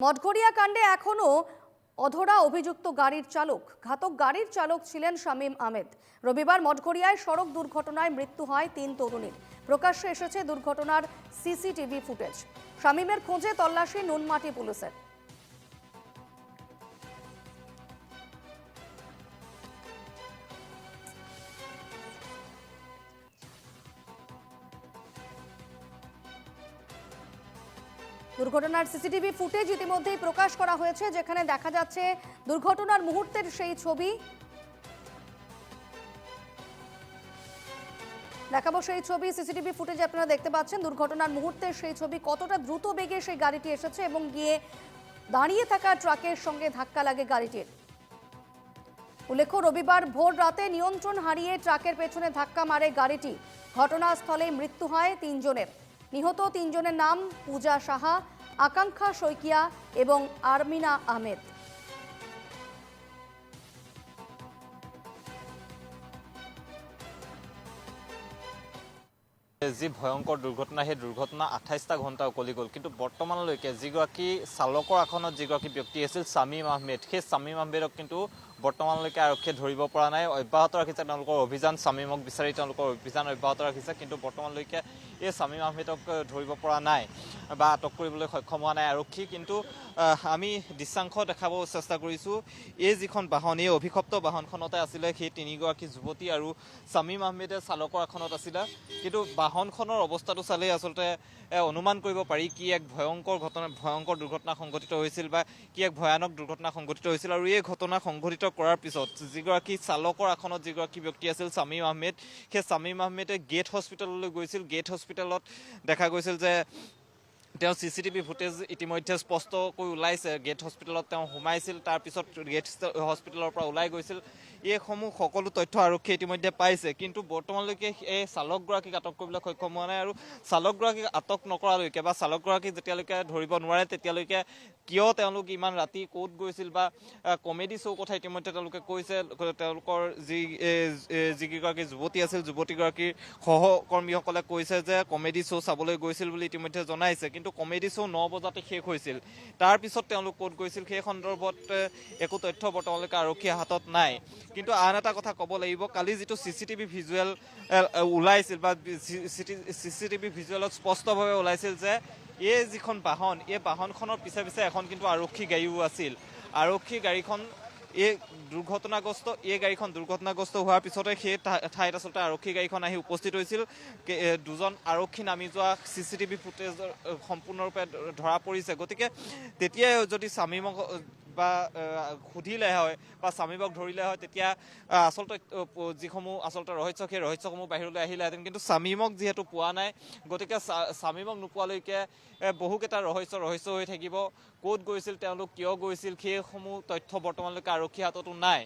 মঠঘরিয়া কাণ্ডে এখনো অধরা অভিযুক্ত গাড়ির চালক। ঘাতক গাড়ির চালক ছিলেন শামীম আহমেদ। রবিবার মঠঘরিয়ায় সড়ক দুর্ঘটনায় মৃত্যু হয় 3 তরুণীর। প্রকাশ্যে এসেছে দুর্ঘটনার সিসিটিভি ফুটেজ। শামীমের খোঁজে তল্লাশি নুনমাটি পুলিশের। দুর্ঘটনার সিসিটিভি ফুটেজ ইতিমধ্যেই প্রকাশ করা হয়েছে, যেখানে দেখা যাচ্ছে দুর্ঘটনার মুহূর্তের সেই ছবি। দেখাবো সেই ছবি। সিসিটিভি ফুটেজে আপনারা দেখতে পাচ্ছেন দুর্ঘটনার মুহূর্তের সেই ছবি। কতটা দ্রুত বেগে সেই গাড়িটি এসেছে এবং গিয়ে দাঁড়িয়ে থাকা ট্রাকের সঙ্গে ধাক্কা লাগে গাড়িটির। উল্লেখ্য, রবিবার ভোর রাতে নিয়ন্ত্রণ হারিয়ে ট্রাকের পেছনে ধাক্কা মারে গাড়িটি। ঘটনাস্থলে মৃত্যু হয় 3 জনের। নিহত 3 জনের নাম পূজা সাহা, আকাঙ্ক্ষা শইকিয়া এবং আরমিনা আহমেদ। যি ভয়ঙ্কৰ দুৰ্ঘটনা, সেই দুৰ্ঘটনা 28টা ঘণ্টা উকলি গ'ল। কিন্তু বৰ্তমানলৈকে যিগৰাকী চালকৰ আসনত যিগৰাকী ব্যক্তি আছিল শামীম আহমেদ, সেই শামীম আহমেদক কিন্তু বৰ্তমানলৈকে আৰক্ষীয়ে ধৰিব পৰা নাই। অব্যাহত ৰাখিছে তেওঁলোকৰ অভিযান। শামীমক বিচাৰি তেওঁলোকৰ অভিযান অব্যাহত ৰাখিছে, কিন্তু বৰ্তমানলৈকে এই শামীম আহমেদক ধৰিব পৰা নাই বা আটক কৰিবলৈ সক্ষম হোৱা নাই আৰক্ষী। কিন্তু আমি দৃশ্যাংশ দেখাব চেষ্টা কৰিছোঁ। এই যিখন বাহন, এই অভিশপ্ত বাহনখনতে আছিলে সেই 3গৰাকী যুৱতী আৰু শামীম আহমেদে চালকৰ আসনত আছিলে। কিন্তু বাহনখনৰ অৱস্থাটো চালেই আচলতে অনুমান কৰিব পাৰি কি এক ভয়ংকৰ দুৰ্ঘটনা সংঘটিত হৈছিল বা কি এক ভয়ানক দুৰ্ঘটনা সংঘটিত হৈছিল। আৰু এই ঘটনা সংঘটিত কৰাৰ পিছত যিগৰাকী চালকৰ আসনত যিগৰাকী ব্যক্তি আছিল শামীম আহমেদ, সেই শামীম আহমেদে গেট হস্পিটেললৈ গৈছিল। গেট হস্পিটেলত দেখা গৈছিল যে তেওঁ চিচিটিভি ফুটেজ ইতিমধ্যে স্পষ্টকৈ ওলাইছে। গেট হস্পিটেলত তেওঁ সোমাইছিল, তাৰপিছত গেট হস্পিটেলৰ পৰা ওলাই গৈছিল। এইসমূহ সকলো তথ্য আৰক্ষীয়ে ইতিমধ্যে পাইছে, কিন্তু বৰ্তমানলৈকে এই চালকগৰাকীক আটক কৰিবলৈ সক্ষম হোৱা নাই। আৰু চালকগৰাকীক আটক নকৰালৈকে বা চালকগৰাকীক যেতিয়ালৈকে ধৰিব নোৱাৰে তেতিয়ালৈকে কিয় তেওঁলোক ইমান ৰাতি ক'ত গৈছিল বা কমেডি শ্ব' কথা ইতিমধ্যে তেওঁলোকে কৈছে। তেওঁলোকৰ যিকেইগৰাকী যুৱতী আছিল, যুৱতীগৰাকীৰ সহকৰ্মীসকলে কৈছে যে কমেডি শ্ব' চাবলৈ গৈছিল বুলি ইতিমধ্যে জনাইছে। কিন্তু কমেডি শ্ব' 9 বজাতে শেষ হৈছিল। তাৰপিছত তেওঁলোক ক'ত গৈছিল সেই সন্দৰ্ভত একো তথ্য বৰ্তমানলৈকে আৰক্ষীৰ হাতত নাই। কিন্তু আন এটা কথা ক'ব লাগিব, কালি যিটো চিচিটিভি ভিজুৱেল ওলাইছিল বা চিচিটিভি ভিজুৱেলত স্পষ্টভাৱে ওলাইছিল যে এই যিখন বাহন, এই বাহনখনৰ পিছে পিছে এখন কিন্তু আৰক্ষী গাড়ীও আছিল। আৰক্ষী গাড়ীখন এই গাড়ীখন দুৰ্ঘটনাগ্ৰস্ত হোৱাৰ পিছতে সেই ঠাইত আচলতে আৰক্ষী গাড়ীখন আহি উপস্থিত হৈছিল। 2জন আৰক্ষী নামি যোৱা চিচিটিভি ফুটেজ সম্পূৰ্ণৰূপে ধৰা পৰিছে। গতিকে তেতিয়াই যদি শামীমক বা সুধিলে হয় বা শামীমক ধৰিলে হয়, তেতিয়া আচলতে যিসমূহ আচলতে ৰহস্য, সেই ৰহস্যসমূহ বাহিৰলৈ আহিলেহেঁতেন। কিন্তু শামীমক যিহেতু পোৱা নাই, গতিকে শামীমক নোপোৱালৈকে বহুকেইটা ৰহস্য হৈ থাকিব। ক'ত গৈছিল তেওঁলোক, কিয় গৈছিল, সেইসমূহ তথ্য বৰ্তমানলৈকে আৰক্ষীৰ হাততো নাই।